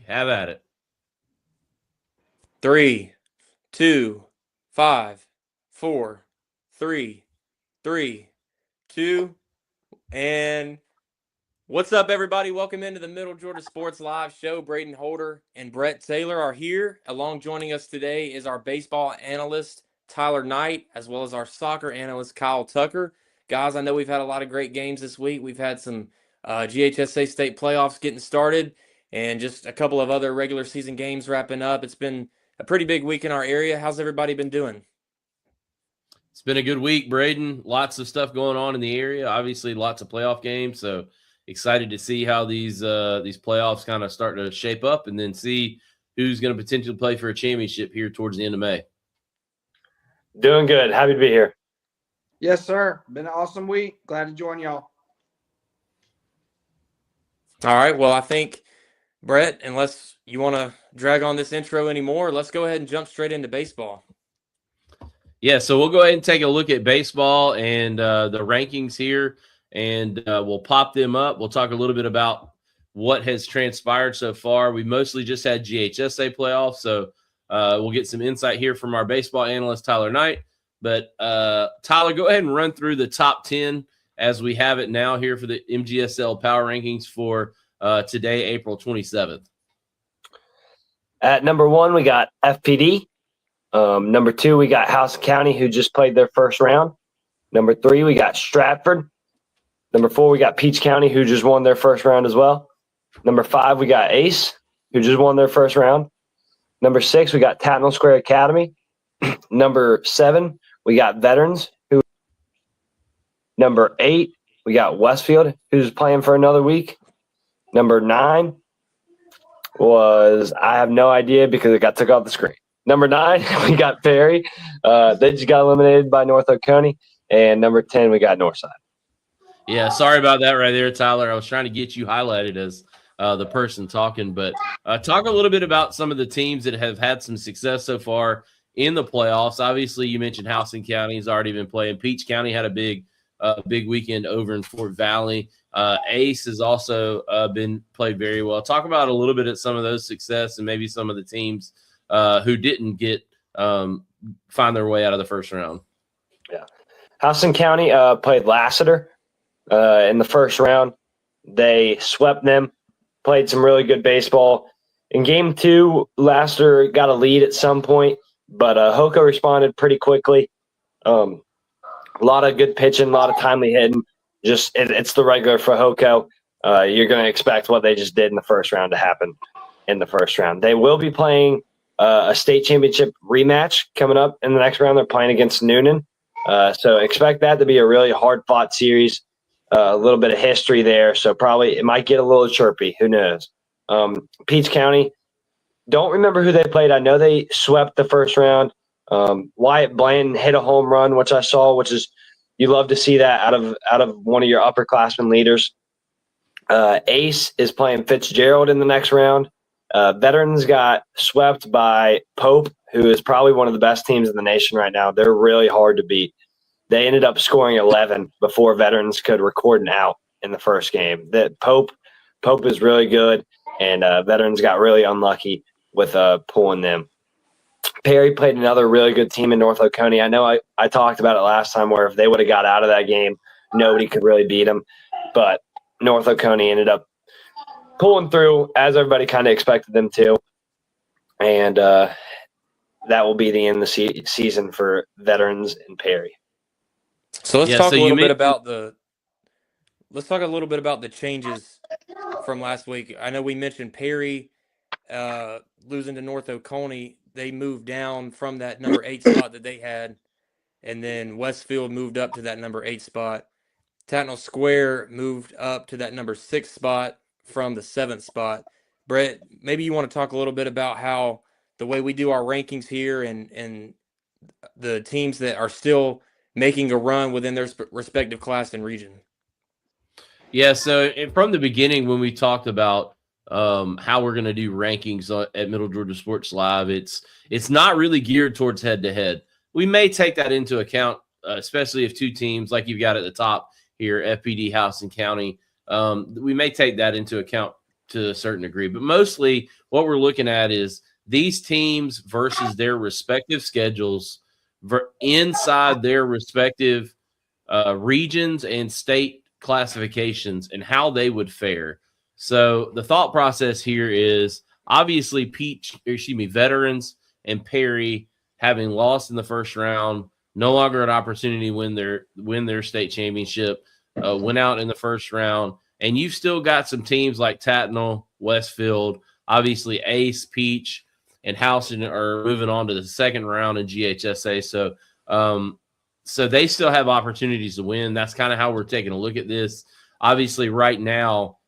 Have at it. 3, 2, 5, 4, 3, 3, 2, and what's up, everybody? Welcome into the Middle Georgia Sports Live show. Braden Holder and Brett Taylor are here. Along joining us today is our baseball analyst, Tyler Knight, as well as our soccer analyst, Kyle Tucker. Guys, I know we've had a lot of great games this week. We've had some GHSA state playoffs getting started and just a couple of other regular season games wrapping up. It's been a pretty big week in our area. How's everybody been doing? It's been a good week, Braden. Lots of stuff going on in the area. Obviously, lots of playoff games. So excited to see how these playoffs kind of start to shape up, and then see who's going to potentially play for a championship here towards the end of May. Doing good. Happy to be here. Yes, sir. Been an awesome week. Glad to join y'all. All right. Well, I think, Brett, unless you want to drag on this intro anymore, let's go ahead and jump straight into baseball. Yeah, so we'll go ahead and take a look at baseball and the rankings here, and we'll pop them up. We'll talk a little bit about what has transpired so far. We mostly just had GHSA playoffs, so we'll get some insight here from our baseball analyst, Tyler Knight. But Tyler, go ahead and run through the top 10 as we have it now here for the MGSL Power Rankings for today, April 27th. At number 1, we got FPD. Number 2, we got House County, who just played their first round. Number 3, we got Stratford. Number 4, we got Peach County, who just won their first round as well. Number 5, we got Ace, who just won their first round. Number 6, we got Tatnall Square Academy. Number 7, we got Veterans. Number 8, we got Westfield, who's playing for another week. Number 9 was, I have no idea because it got took off the screen. Number 9, we got Perry. They just got eliminated by North Oconee. And number 10, we got Northside. Yeah, sorry about that right there, Tyler. I was trying to get you highlighted as the person talking. But talk a little bit about some of the teams that have had some success so far in the playoffs. Obviously, you mentioned Houston County has already been playing. Peach County had a big weekend over in Fort Valley. Ace has also been played very well. Talk about a little bit of some of those success and maybe some of the teams who didn't get find their way out of the first round. Yeah, Houston County played Lassiter in the first round. They swept them, played some really good baseball. In game 2, Lassiter got a lead at some point, but Hoko responded pretty quickly. A lot of good pitching, a lot of timely hitting. Just it's the regular for Hoko. You're going to expect what they just did in the first round to happen in the first round. They will be playing a state championship rematch coming up in the next round. They're playing against Noonan. So expect that to be a really hard-fought series. A little bit of history there, so probably it might get a little chirpy. Who knows? Peach County, don't remember who they played. I know they swept the first round. Wyatt Bland hit a home run, which I saw, which is you love to see that out of one of your upperclassmen leaders. Ace is playing Fitzgerald in the next round. Veterans got swept by Pope, who is probably one of the best teams in the nation right now. They're really hard to beat. They ended up scoring 11 before Veterans could record an out in the first game. That Pope is really good, and Veterans got really unlucky with pulling them. Perry played another really good team in North Oconee. I know I talked about it last time where if they would have got out of that game, nobody could really beat them. But North Oconee ended up pulling through as everybody kind of expected them to. And that will be the end of the season for Veterans and Perry. So let's talk a little bit about the changes from last week. I know we mentioned Perry losing to North Oconee. They moved down from that number 8 spot that they had, and then Westfield moved up to that number 8 spot. Tatnall Square moved up to that number 6 spot from the 7th spot. Brett, maybe you want to talk a little bit about how the way we do our rankings here and the teams that are still making a run within their respective class and region. Yeah, so from the beginning when we talked about how we're going to do rankings at Middle Georgia Sports Live, it's not really geared towards head-to-head. We may take that into account, especially if two teams, like you've got at the top here, FPD, Houston County, we may take that into account to a certain degree. But mostly what we're looking at is these teams versus their respective schedules inside their respective regions and state classifications and how they would fare. So the thought process here is obviously veterans and Perry having lost in the first round, no longer an opportunity to win their state championship, went out in the first round. And you've still got some teams like Tatnall, Westfield, obviously Ace, Peach, and Houston are moving on to the second round in GHSA. So they still have opportunities to win. That's kind of how we're taking a look at this. Obviously, right now,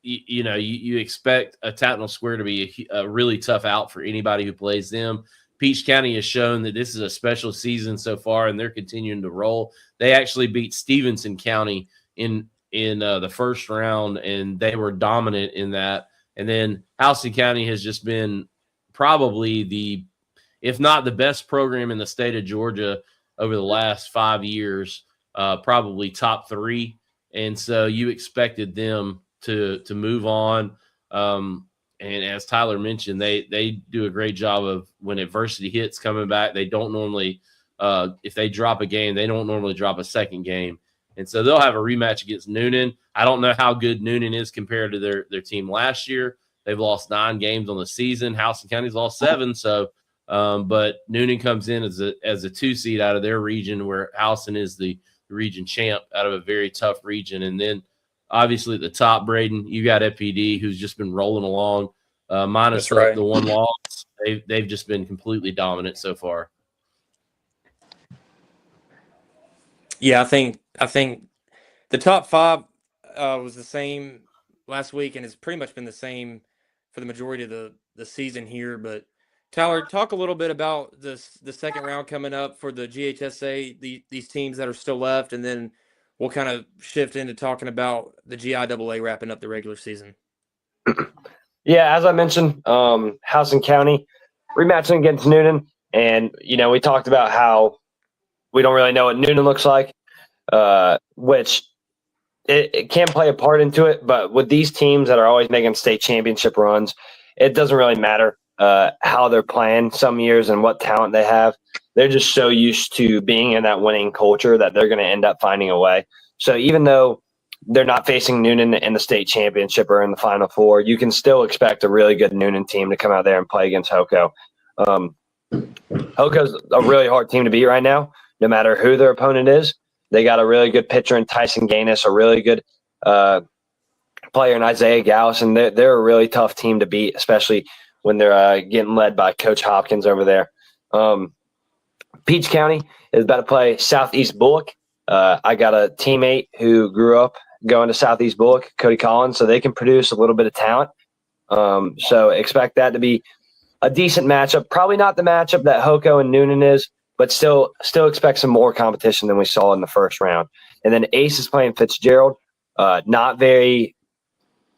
you expect a Tatnall Square to be a really tough out for anybody who plays them. Peach County has shown that this is a special season so far, and they're continuing to roll. They actually beat Stevenson County in the first round, and they were dominant in that. And then Houston County has just been probably if not the best program in the state of Georgia over the last 5 years, probably top 3. And so you expected them to move on. And as Tyler mentioned, they do a great job of when adversity hits coming back. They don't normally, if they drop a game, they don't normally drop a second game. And so they'll have a rematch against Noonan. I don't know how good Noonan is compared to their team last year. They've lost 9 games on the season. Houston County's lost 7. So, but Noonan comes in as a 2 seed out of their region, where Houston is the region champ out of a very tough region. And then obviously at the top, Braden, you got FPD, who's just been rolling along, minus the one loss. They've just been completely dominant so far. Yeah, I think the top 5 was the same last week, and it's pretty much been the same for the majority of the season here. But Tyler, talk a little bit about the second round coming up for the GHSA, these teams that are still left, and then we'll kind of shift into talking about the GIAA wrapping up the regular season. Yeah, as I mentioned, Houston County rematching against Noonan, and we talked about how we don't really know what Noonan looks like, which it can play a part into it. But with these teams that are always making state championship runs, it doesn't really matter how they're playing some years and what talent they have. They're just so used to being in that winning culture that they're going to end up finding a way. So even though they're not facing Noonan in the state championship or in the Final Four, you can still expect a really good Noonan team to come out there and play against HOCO. HOCO's a really hard team to beat right now, no matter who their opponent is. They got a really good pitcher in Tyson Gaines, a really good player in Isaiah Gallus, and they're a really tough team to beat, especially when they're getting led by Coach Hopkins over there. Peach County is about to play Southeast Bullock. I got a teammate who grew up going to Southeast Bullock, Cody Collins, so they can produce a little bit of talent. So expect that to be a decent matchup. Probably not the matchup that HOCO and Noonan is, but still expect some more competition than we saw in the first round. And then Ace is playing Fitzgerald. Not very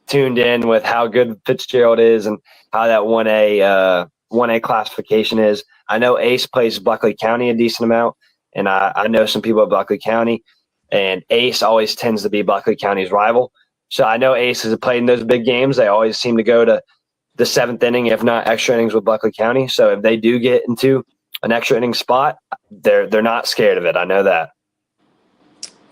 tuned in with how good Fitzgerald is and how that 1A classification is. I know Ace plays Buckley County a decent amount, and I know some people at Buckley County, and Ace always tends to be Buckley County's rival. So I know Ace has played in those big games. They always seem to go to the 7th inning, if not extra innings, with Buckley County. So if they do get into an extra inning spot, they're not scared of it. I know that.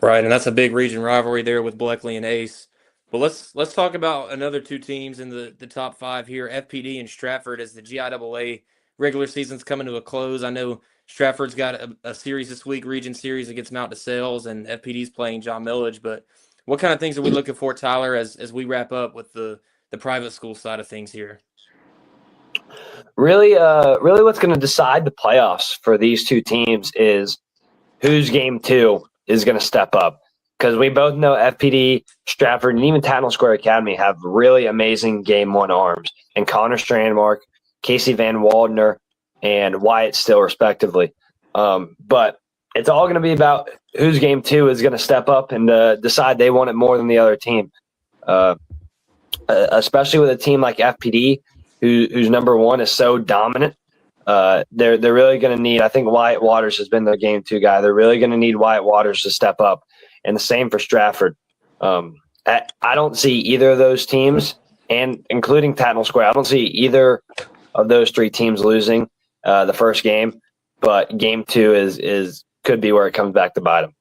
Right, and that's a big region rivalry there with Buckley and Ace. But let's talk about another 2 teams in the top 5 here, FPD and Stratford, as the GIAA regular season's coming to a close. I know Stratford's got a series this week, region series against Mount DeSales, and FPD's playing John Millage. But what kind of things are we looking for, Tyler, as we wrap up with the private school side of things here? Really what's going to decide the playoffs for these 2 teams is whose game 2 is going to step up. Because we both know FPD, Stratford, and even Tatnall Square Academy have really amazing game 1 arms. And Connor Strandmark, Casey Van Waldner, and Wyatt Still, respectively. But it's all going to be about whose game 2 is going to step up and decide they want it more than the other team. Especially with a team like FPD, whose number 1 is so dominant. They're really going to need – I think Wyatt Waters has been their game 2 guy. They're really going to need Wyatt Waters to step up. And the same for Stratford. I don't see either of those teams, and including Tatnall Square, I don't see either of those three teams losing the first game. But game two is could be where it comes back to bite them.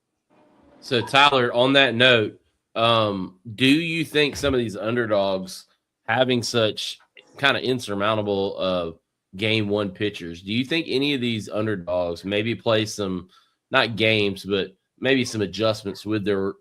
So, Tyler, on that note, do you think some of these underdogs having such kind of insurmountable game one pitchers, do you think any of these underdogs maybe play some, not games, but maybe some adjustments with their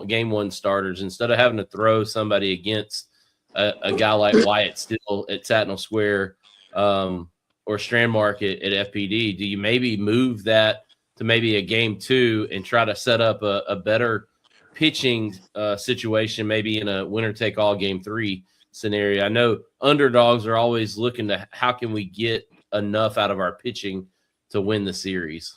game one starters instead of having to throw somebody against a guy like Wyatt Still at Tatnall Square or Strand Market at FPD? Do you maybe move that to maybe a game two and try to set up a better pitching situation, maybe in a winner take all game three scenario? I know underdogs are always looking to how can we get enough out of our pitching to win the series.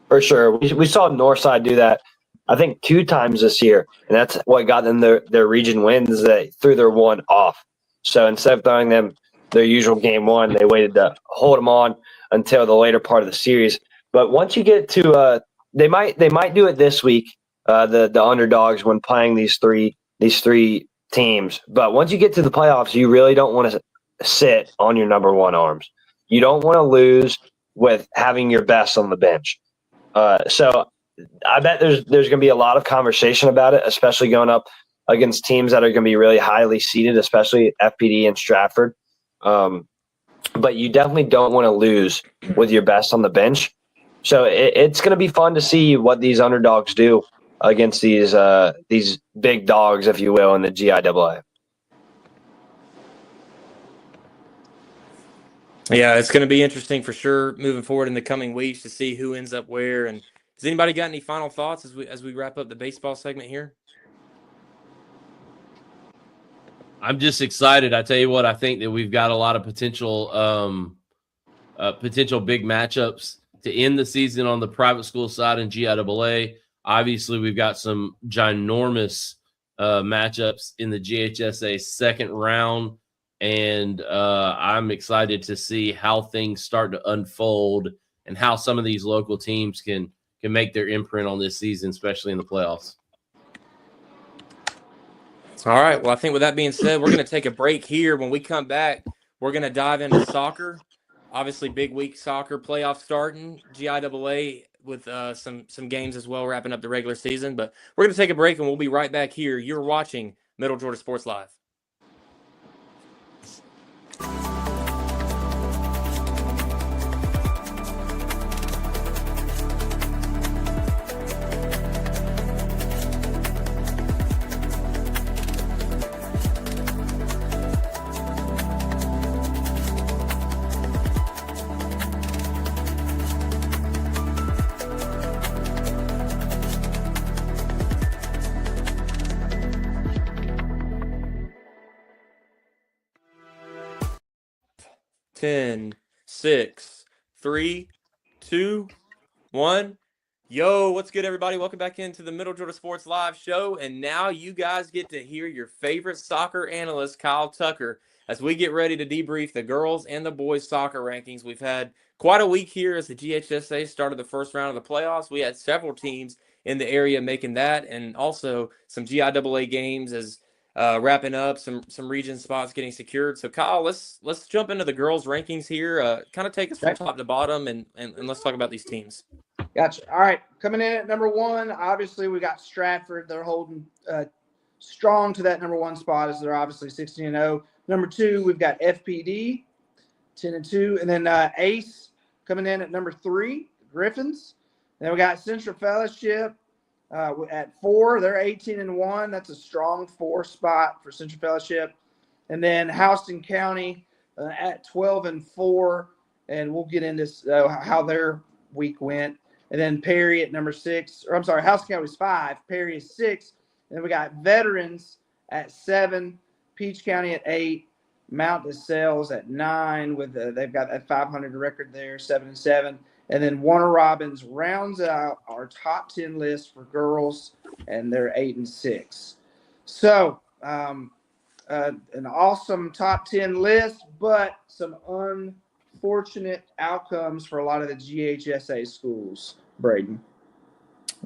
For sure. We saw Northside do that, I think, 2 times this year, and that's what got them their region wins. They threw their one off. So instead of throwing them their usual game one, they waited to hold them on until the later part of the series. But once you get to they might do it this week, the underdogs, when playing these three teams. But once you get to the playoffs, you really don't want to sit on your number one arms. You don't want to lose with having your best on the bench. So I bet there's going to be a lot of conversation about it, especially going up against teams that are going to be really highly seeded, especially FPD and Stratford. But you definitely don't want to lose with your best on the bench. So it's going to be fun to see what these underdogs do against these big dogs, if you will, in the GIAA. Yeah, it's going to be interesting for sure moving forward in the coming weeks to see who ends up where. And has anybody got any final thoughts as we wrap up the baseball segment here? I'm just excited. I tell you what, I think that we've got a lot of potential big matchups to end the season on the private school side in GIAA. Obviously, we've got some ginormous matchups in the GHSA second round, and I'm excited to see how things start to unfold and how some of these local teams can make their imprint on this season, especially in the playoffs. All right. Well, I think with that being said, we're going to take a break here. When we come back, we're going to dive into soccer. Obviously, big week soccer playoff starting, GIAA with some games as well, wrapping up the regular season. But we're going to take a break, and we'll be right back here. You're watching Middle Georgia Sports Live. Ten, 6, 3, 2, 1. Yo, what's good, everybody? Welcome back into the Middle Georgia Sports Live show. And now you guys get to hear your favorite soccer analyst, Kyle Tucker, as we get ready to debrief the girls and the boys soccer rankings. We've had quite a week here as the GHSA started the first round of the playoffs. We had several teams in the area making that, and also some GIAA games as wrapping up, some region spots getting secured. So, Kyle, let's jump into the girls' rankings here. Kind of take us from top to bottom, and let's talk about these teams. Gotcha. All right. Coming in at number 1, obviously we got Stratford. They're holding strong to that number 1 spot as they're obviously 16-0. Number 2, we've got FPD, 10-2. And then Ace coming in at number 3, Griffins. Then we got Central Fellowship at 4. They're 18-1. That's a strong 4 spot for Central Fellowship. And then Houston County at 12-4. And we'll get into how their week went. And then Perry at number 6, or I'm sorry, Houston County was 5. Perry is 6. And then we got Veterans at 7. Peach County at 8. Mount DeSales at 9. With they've got that 500 record there, 7-7. And then Warner Robins rounds out our top 10 list for girls, and they're 8-6. So an awesome top 10 list, but some unfortunate outcomes for a lot of the GHSA schools, Braden.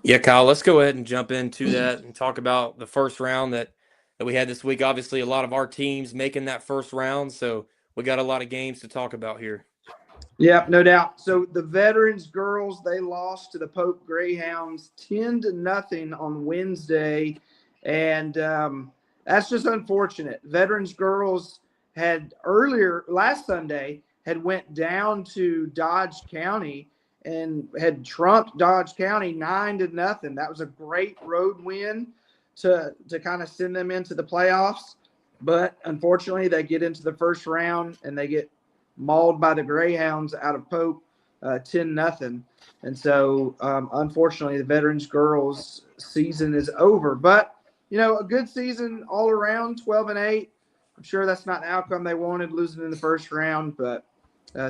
Yeah, Kyle, let's go ahead and jump into that and talk about the first round that we had this week. Obviously, a lot of our teams making that first round, so we got a lot of games to talk about here. Yep, no doubt. So the Veterans girls, they lost to the Pope Greyhounds 10-0 on Wednesday, and that's just unfortunate. Veterans girls had earlier last Sunday had went down to Dodge County and had trumped Dodge County 9-0. That was a great road win to kind of send them into the playoffs. But unfortunately, they get into the first round and they get mauled by the Greyhounds out of Pope 10-0. And so, unfortunately, the Veterans girls season is over. But, a good season all around, 12-8. I'm sure that's not the outcome they wanted, losing in the first round. But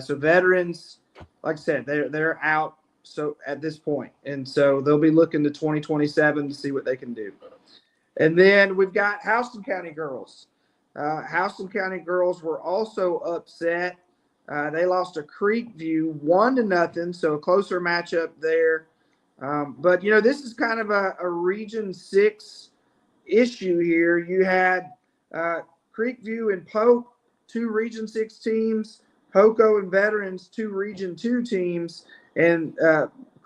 so Veterans, like I said, they're out so at this point. And so they'll be looking to 2027 to see what they can do. And then we've got Houston County girls. Houston County girls were also upset. They lost to Creekview 1-0, so a closer matchup there. But this is kind of a Region 6 issue here. You had Creekview and Pope, 2 Region 6 teams, Hoco and Veterans, 2 Region 2 teams, and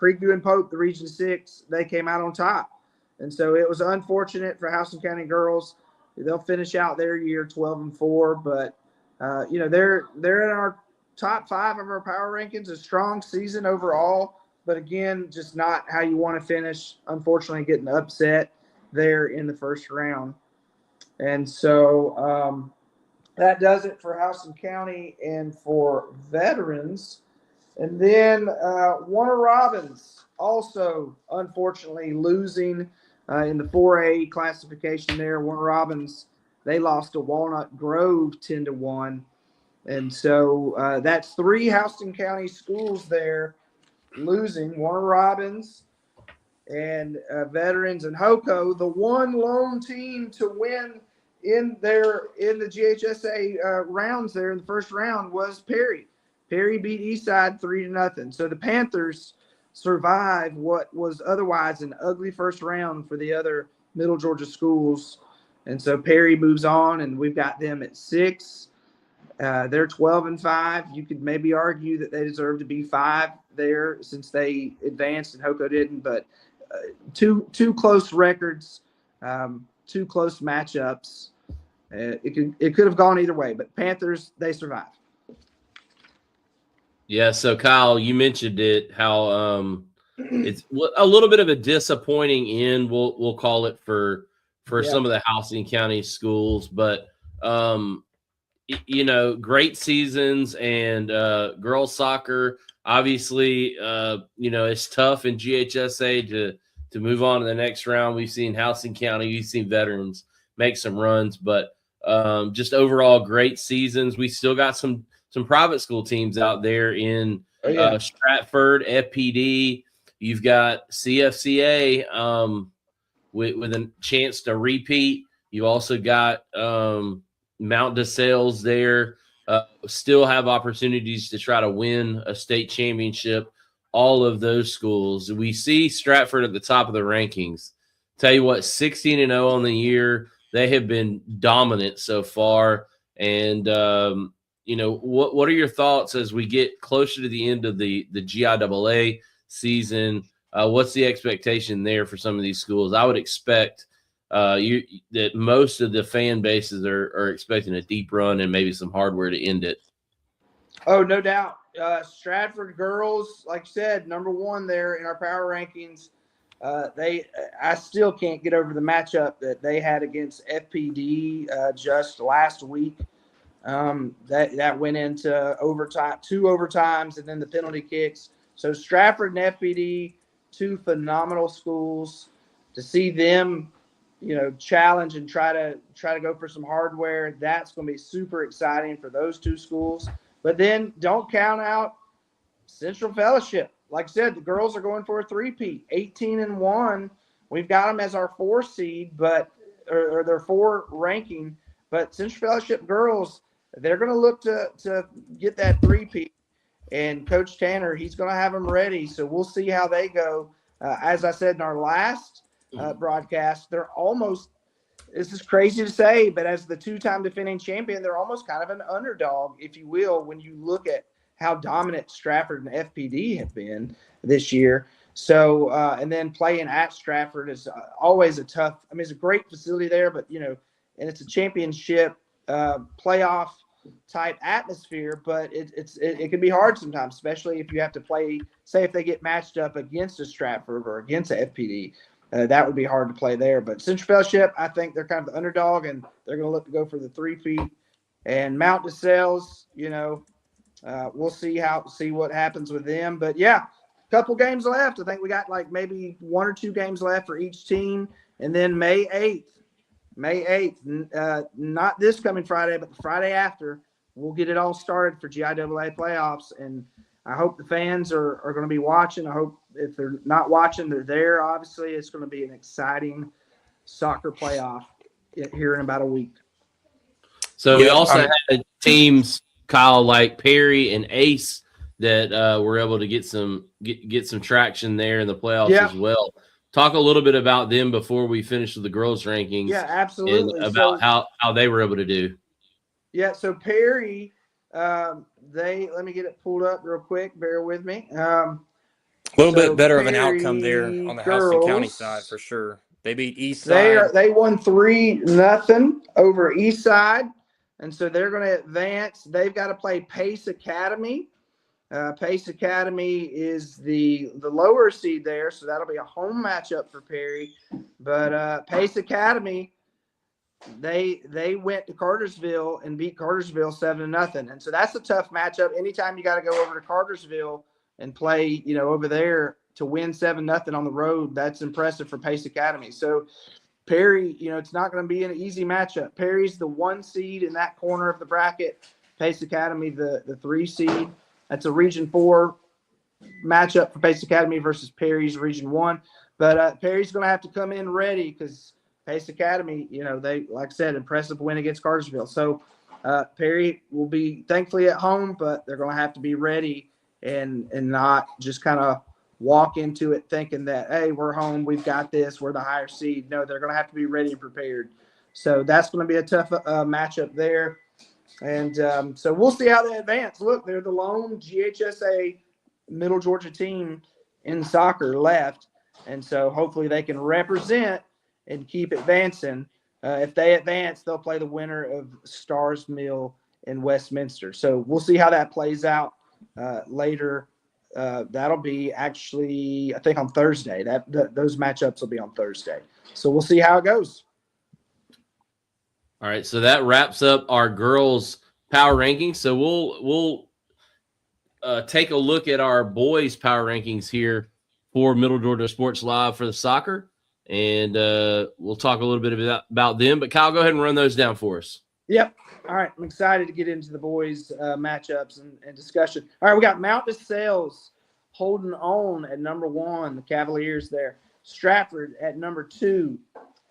Creekview and Pope, the Region 6, they came out on top. And so it was unfortunate for Houston County girls. They'll finish out their year 12-4, but they're in our top 5 of our power rankings. A strong season overall, but again, just not how you want to finish. Unfortunately, getting upset there in the first round. And so that does it for Houston County and for Veterans. And then Warner Robins also, unfortunately, losing in the 4A classification there. Warner Robins, they lost to Walnut Grove 10-1. And so that's 3 Houston County schools there losing. Warner Robins and Veterans and Hoco. The one lone team to win in the GHSA rounds there in the first round was Perry. Perry beat Eastside 3-0. So the Panthers survived what was otherwise an ugly first round for the other Middle Georgia schools. And so Perry moves on, and we've got them at 6. They're 12-5. You could maybe argue that they deserve to be 5 there since they advanced and Hoco didn't, but two close records, 2 close matchups. It could have gone either way, but Panthers, they survived. Yeah, so Kyle, you mentioned it, how it's a little bit of a disappointing end, we'll call it for some of the Houston County schools, but great seasons, and girls soccer obviously it's tough in GHSA to move on to the next round. We've seen Houston County, we've seen Veterans make some runs, but just overall great seasons. We still got some private school teams out there in Stratford, FPD. You've got CFCA with a chance to repeat. You also got Mount DeSales there. Still have opportunities to try to win a state championship. All of those schools. We see Stratford at the top of the rankings. Tell you what, 16-0 on the year. They have been dominant so far. And what are your thoughts as we get closer to the end of the GIAA season? What's the expectation there for some of these schools? I would expect that most of the fan bases are expecting a deep run and maybe some hardware to end it. Oh, no doubt. Stratford girls, like you said, number 1 there in our power rankings. I still can't get over the matchup that they had against FPD just last week. That went into overtime, 2 overtimes, and then the penalty kicks. So Stratford and FPD, 2 phenomenal schools. To see them, challenge and try to go for some hardware, that's going to be super exciting for those 2 schools. But then don't count out Central Fellowship. Like I said, the girls are going for a 3-peat, 18-1. We've got them as our 4 seed, but or their 4 ranking. But Central Fellowship girls, they're going to look to get that 3-peat. And Coach Tanner, he's going to have them ready. So we'll see how they go. As I said in our last broadcast, they're almost, this is crazy to say, but as the two-time defending champion, they're almost kind of an underdog, if you will, when you look at how dominant Stratford and FPD have been this year. So, and then playing at Stratford is always a tough, I mean, it's a great facility there, but, you know, and it's a championship playoff type atmosphere, but it can be hard sometimes, especially if you have to play, say if they get matched up against a Stratford or against a FPD. That would be hard to play there. But Central Fellowship, I think they're kind of the underdog, and they're going to look to go for the 3-peat. And Mount DeSales, you know, we'll see what happens with them. But yeah, a couple games left. I think we got like maybe 1 or 2 games left for each team, and then May 8th, not this coming Friday, but the Friday after, we'll get it all started for GIAA playoffs. And I hope the fans are going to be watching. I hope if they're not watching, they're there. Obviously, it's going to be an exciting soccer playoff here in about a week. So we also had teams, Kyle, like Perry and Ace, that were able to get some traction there in the playoffs as well. Talk a little bit about them before we finish with the girls' rankings. Yeah, absolutely. And about how they were able to do. Yeah, so Perry, let me get it pulled up real quick. Bear with me. A little bit better of an outcome there on the Houston County side for sure. They beat Eastside. They won 3-0 over Eastside, and so they're going to advance. They've got to play Pace Academy. Pace Academy is the lower seed there, so that'll be a home matchup for Perry. But Pace Academy, they went to Cartersville and beat Cartersville 7-0, and so that's a tough matchup. Anytime you got to go over to Cartersville and play, you know, over there to win 7-0 on the road, that's impressive for Pace Academy. So Perry, you know, it's not going to be an easy matchup. Perry's the 1 seed in that corner of the bracket. Pace Academy, the 3 seed. That's a Region 4 matchup for Pace Academy versus Perry's Region 1. But Perry's going to have to come in ready because Pace Academy, you know, they, like I said, impressive win against Cartersville. So Perry will be thankfully at home, but they're going to have to be ready and not just kind of walk into it thinking that, hey, we're home, we've got this, we're the higher seed. No, they're going to have to be ready and prepared. So that's going to be a tough matchup there. And so we'll see how they advance. Look, they're the lone GHSA Middle Georgia team in soccer left. And so hopefully they can represent and keep advancing. If they advance, they'll play the winner of Stars Mill in Westminster. So we'll see how that plays out later. That'll be actually, I think, on Thursday. Those matchups will be on Thursday. So we'll see how it goes. All right, so that wraps up our girls' power rankings. So we'll take a look at our boys' power rankings here for Middle Georgia Sports Live for the soccer, and we'll talk a little bit about them. But Kyle, go ahead and run those down for us. Yep. All right, I'm excited to get into the boys' matchups and discussion. All right, we got Mount DeSales holding on at number 1, the Cavaliers there. Stratford at number 2,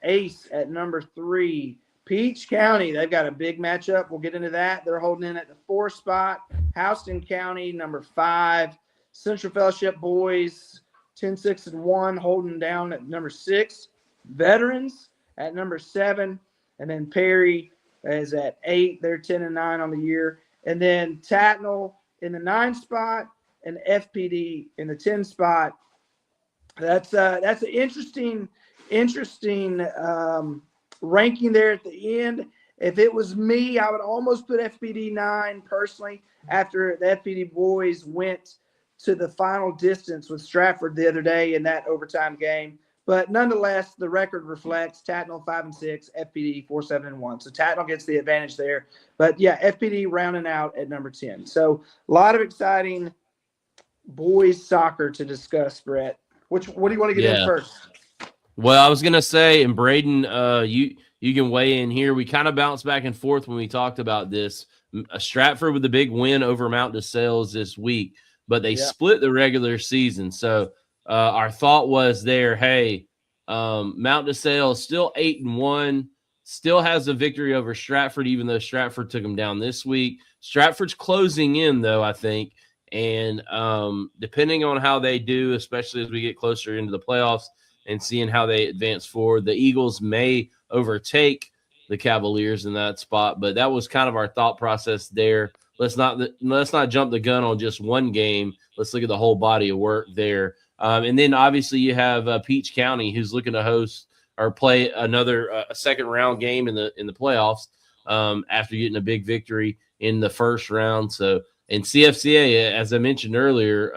Ace at number 3. Peach County, they've got a big matchup. We'll get into that. They're holding in at the 4th spot. Houston County, number 5. Central Fellowship boys, 10-6-1, holding down at number 6. Veterans at number 7. And then Perry is at 8. They're 10-9 on the year. And then Tatnall in the 9 spot and FPD in the 10 spot. That's an interesting ranking there at the end. If it was me, I would almost put FPD 9 personally after the FPD boys went to the final distance with Stratford the other day in that overtime game. But nonetheless, the record reflects Tatnall 5-6, FPD 4-7-1. So Tatnall gets the advantage there. But yeah, FPD rounding out at number 10. So a lot of exciting boys soccer to discuss, Brett. What do you want to get in first? Well, I was gonna say, and Braden, you can weigh in here. We kind of bounced back and forth when we talked about this. Stratford with the big win over Mount DeSales this week, but they split the regular season. So our thought was there, hey, Mount DeSales still 8-1, still has a victory over Stratford, even though Stratford took them down this week. Stratford's closing in, though, I think. And depending on how they do, especially as we get closer into the playoffs and seeing how they advance forward, the Eagles may overtake the Cavaliers in that spot. But that was kind of our thought process there. Let's not jump the gun on just one game. Let's look at the whole body of work there. And then obviously you have Peach County, who's looking to host or play another second round game in the playoffs after getting a big victory in the first round. So, and CFCA, as I mentioned earlier,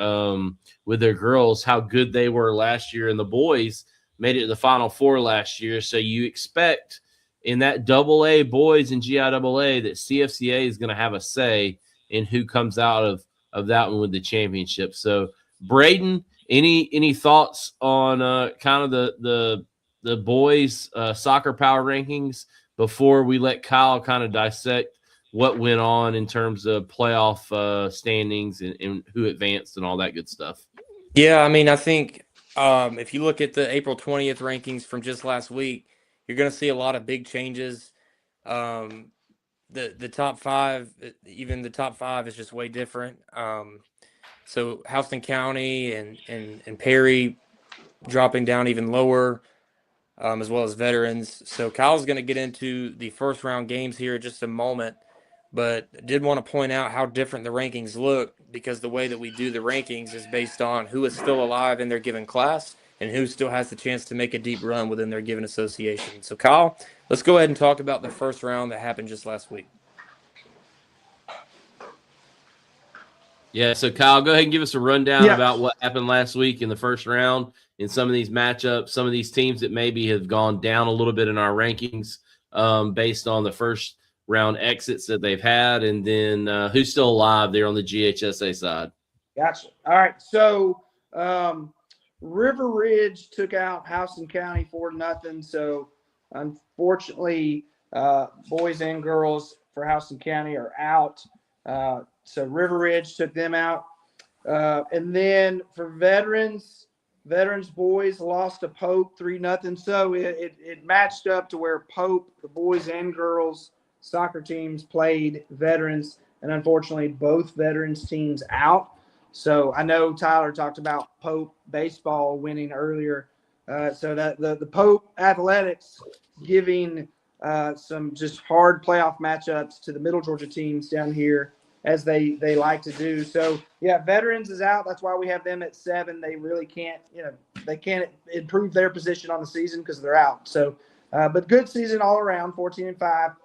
with their girls, how good they were last year, and the boys made it to the Final Four last year. So you expect in that AA boys and GIAA that CFCA is going to have a say in who comes out of that one with the championship. So, Braden, any thoughts on kind of the boys soccer power rankings before we let Kyle kind of dissect what went on in terms of playoff standings and who advanced and all that good stuff? Yeah, I mean, I think if you look at the April 20th rankings from just last week, you're going to see a lot of big changes. The top five, even the top five, is just way different. So Houston County and Perry dropping down even lower, as well as veterans. So Kyle's going to get into the first round games here in just a moment, but did want to point out how different the rankings look, because the way that we do the rankings is based on who is still alive in their given class and who still has the chance to make a deep run within their given association. So Kyle, let's go ahead and talk about the first round that happened just last week. Yeah, so Kyle, go ahead and give us a rundown about what happened last week in the first round in some of these matchups, some of these teams that maybe have gone down a little bit in our rankings based on the first round exits that they've had, and then who's still alive there on the GHSA side. Gotcha. All right, so River Ridge took out Houston County 4-0. So unfortunately, boys and girls for Houston County are out. So River Ridge took them out. And then for veterans boys lost to Pope 3-0. So it matched up to where Pope, the boys and girls soccer teams, played veterans, and unfortunately both veterans teams out. So I know Tyler talked about Pope baseball winning earlier. So that the Pope Athletics giving some just hard playoff matchups to the Middle Georgia teams down here, as they like to do. So yeah, veterans is out. That's why we have them at 7. They really can't, they can't improve their position on the season because they're out. So, but good season all around, 14-5.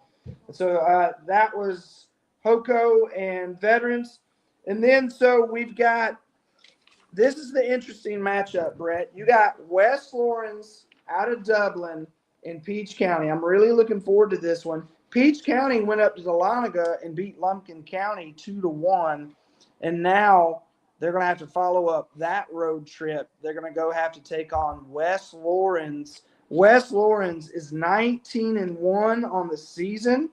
So that was HOCO and veterans. And then, so we've got, this is the interesting matchup, Brett. You got West Lawrence out of Dublin in Peach County. I'm really looking forward to this one. Peach County went up to Dahlonega and beat Lumpkin County 2-1. And now they're going to have to follow up that road trip. They're going to have to take on West Lawrence. West Lawrence is 19-1 on the season.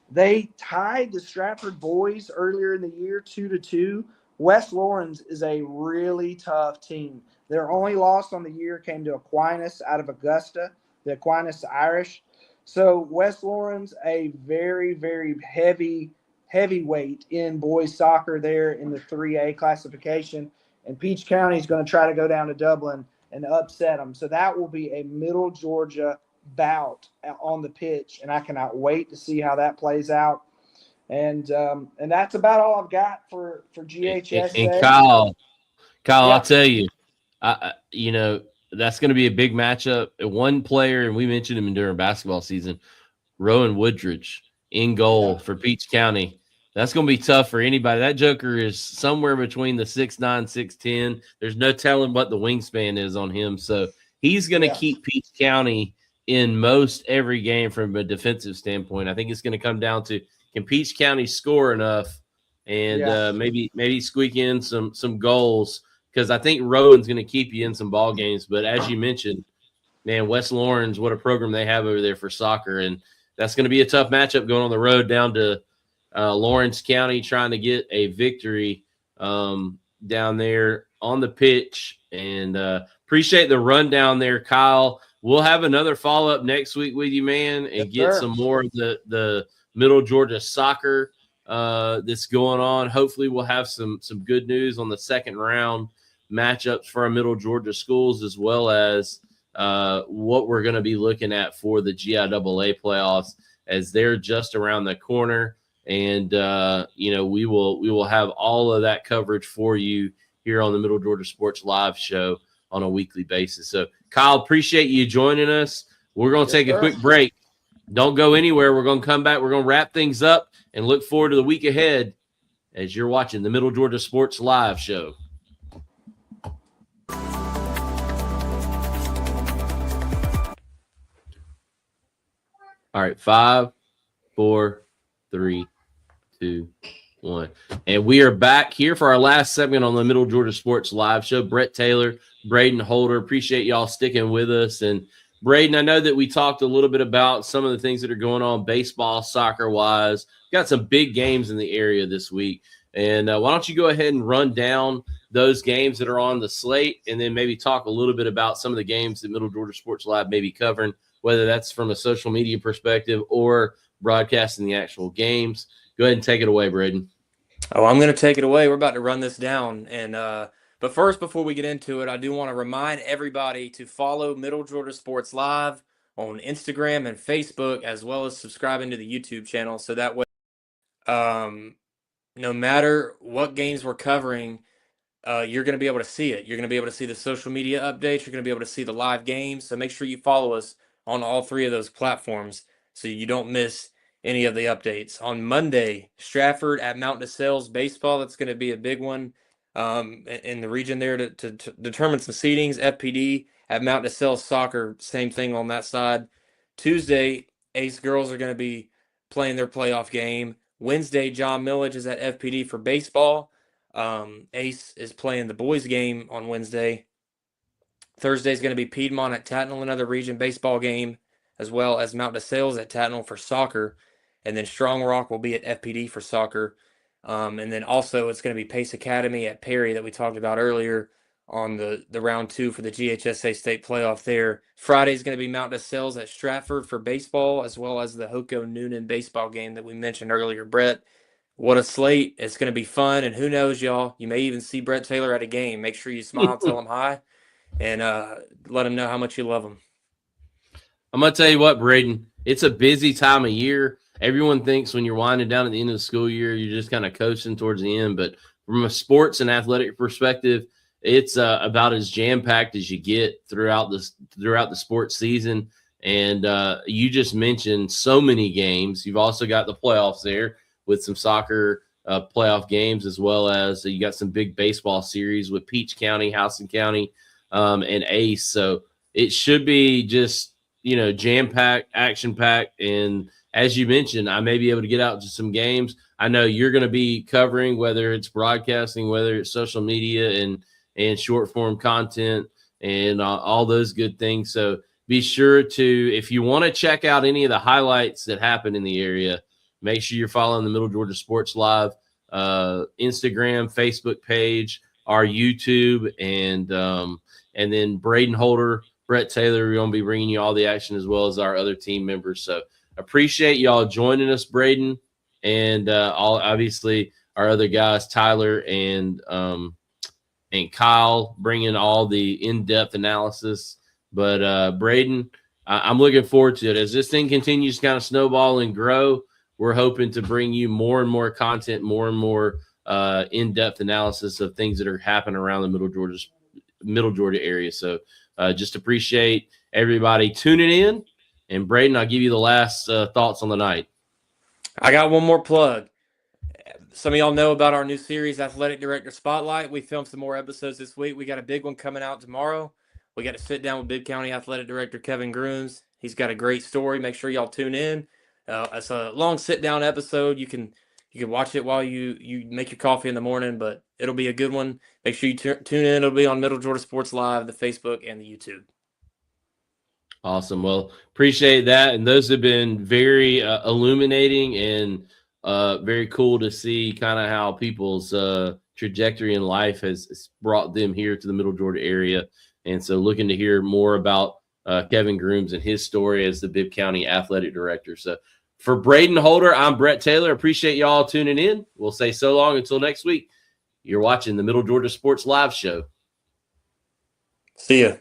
They tied the Stratford boys earlier in the year 2-2. West Lawrence is a really tough team. Their only loss on the year came to Aquinas out of Augusta, the Aquinas Irish. So West Lawrence, a very, very heavyweight in boys soccer there in the 3A classification. And Peach County is going to try to go down to Dublin and upset them. So that will be a Middle Georgia bout on the pitch, and I cannot wait to see how that plays out. And that's about all I've got for GHSA. And Kyle, Yeah. I'll tell you, that's going to be a big matchup. One player, and we mentioned him during basketball season, Rowan Woodridge in goal for Peach County. That's going to be tough for anybody. That joker is somewhere between the 6'9", 6'10". There's no telling what the wingspan is on him. So he's going to keep Peach County in most every game from a defensive standpoint. I think it's going to come down to, can Peach County score enough and maybe squeak in some goals, because I think Rowan's going to keep you in some ball games. But as you mentioned, man, West Lawrence, what a program they have over there for soccer. And that's going to be a tough matchup going on the road down to Lawrence County, trying to get a victory down there on the pitch. And appreciate the rundown there, Kyle. We'll have another follow-up next week with you, man, and get some more of the Middle Georgia soccer that's going on. Hopefully, we'll have some good news on the second round matchups for our Middle Georgia schools, as well as what we're going to be looking at for the GIAA playoffs, as they're just around the corner. And we will have all of that coverage for you here on the Middle Georgia Sports Live show on a weekly basis. So, Kyle, appreciate you joining us. We're going to take a quick break. Don't go anywhere. We're going to come back. We're going to wrap things up and look forward to the week ahead as you're watching the Middle Georgia Sports Live show. All right, 5, 4, 3, 2, 1. And we are back here for our last segment on the Middle Georgia Sports Live show. Brett Taylor, Braden Holder, appreciate y'all sticking with us. And Braden, I know that we talked a little bit about some of the things that are going on baseball, soccer-wise. Got some big games in the area this week. And why don't you go ahead and run down those games that are on the slate, and then maybe talk a little bit about some of the games that Middle Georgia Sports Live may be covering, whether that's from a social media perspective or broadcasting the actual games. Go ahead and take it away, Braden. Oh, I'm going to take it away. We're about to run this down. But first, before we get into it, I do want to remind everybody to follow Middle Georgia Sports Live on Instagram and Facebook, as well as subscribing to the YouTube channel. So that way, no matter what games we're covering, you're going to be able to see it. You're going to be able to see the social media updates. You're going to be able to see the live games. So make sure you follow us on all three of those platforms so you don't miss any of the updates. On Monday, Stratford at Mount DeSales baseball. That's going to be a big one in the region there to determine some seedings. FPD at Mount DeSales soccer, same thing on that side. Tuesday, Ace girls are going to be playing their playoff game. Wednesday, John Millage is at FPD for baseball. Ace is playing the boys game on Wednesday. Thursday is going to be Piedmont at Tatnall, another region baseball game, as well as Mount DeSales at Tatnall for soccer. And then Strong Rock will be at FPD for soccer. And then also it's going to be Pace Academy at Perry that we talked about earlier on the round 2 for the GHSA state playoff there. Friday is going to be Mount DeSales at Stratford for baseball, as well as the Hoko Noonan baseball game that we mentioned earlier. Brett, what a slate. It's going to be fun. And who knows, y'all, you may even see Brett Taylor at a game. Make sure you smile, tell him hi, and let him know how much you love him. I'm going to tell you what, Braden, it's a busy time of year. Everyone thinks when you're winding down at the end of the school year, you're just kind of coasting towards the end. But from a sports and athletic perspective, it's about as jam-packed as you get throughout the sports season. And you just mentioned so many games. You've also got the playoffs there with some soccer playoff games, as well as you got some big baseball series with Peach County, Houston County, and Ace. So it should be just, jam-packed, action-packed. And as you mentioned, I may be able to get out to some games. I know you're going to be covering, whether it's broadcasting, whether it's social media and short form content and all those good things. So be sure to, if you want to check out any of the highlights that happen in the area, make sure you're following the Middle Georgia Sports Live Instagram, Facebook page, our YouTube, and then Braden Holder, Brett Taylor. We're going to be bringing you all the action, as well as our other team members. So appreciate y'all joining us, Braden, and all obviously our other guys, Tyler and Kyle, bringing all the in-depth analysis. But Braden, I'm looking forward to it. As this thing continues to kind of snowball and grow, we're hoping to bring you more and more content, more and more in-depth analysis of things that are happening around the Middle Georgia area. So just appreciate everybody tuning in. And Braden, I'll give you the last thoughts on the night. I got one more plug. Some of y'all know about our new series, Athletic Director Spotlight. We filmed some more episodes this week. We got a big one coming out tomorrow. We got to sit down with Bibb County Athletic Director Kevin Grooms. He's got a great story. Make sure y'all tune in. It's a long sit-down episode. You can watch it while you make your coffee in the morning, but it'll be a good one. Make sure you tune in. It'll be on Middle Georgia Sports Live, the Facebook, and the YouTube. Awesome. Well, appreciate that. And those have been very illuminating and very cool to see kind of how people's trajectory in life has brought them here to the Middle Georgia area. And so looking to hear more about Kevin Grooms and his story as the Bibb County Athletic Director. So For Braden Holder, I'm Brett Taylor. Appreciate y'all tuning in. We'll say so long until next week. You're watching the Middle Georgia Sports Live Show. See ya.